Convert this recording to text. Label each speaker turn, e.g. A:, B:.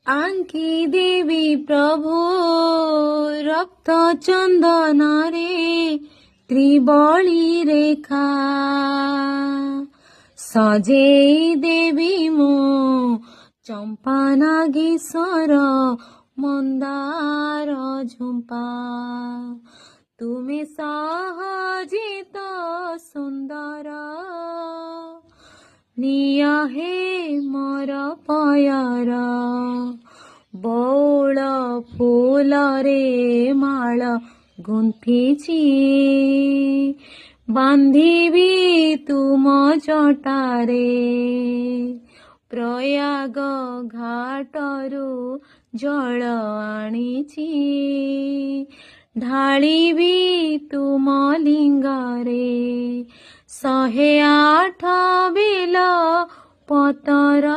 A: ଆଙ୍କି ଦେବି ପ୍ରଭୁ ରକ୍ତ ଚନ୍ଦନରେ ତ୍ରିବଳି ରେଖା ସଜେଇ ଦେବି ମୁଁ ଚମ୍ପା ନାଗେଶ୍ୱର ମନ୍ଦାର ଝୁମ୍ପା ତୁମେ ସହଜିତ ସୁନ୍ଦର ନିଅ ହେ ମୋର ପୟର ବଉଳ ଫୁଲରେ ମାଳ ଗୁନ୍ଥିଛି ବାନ୍ଧିବି ତୁମ ଜଟାରେ ପ୍ରୟାଗ ଘାଟରୁ ଜଳ ଆଣିଛି ଢାଳିବି ତୁମ ଲିଙ୍ଗରେ 108 ବେଲ ପତର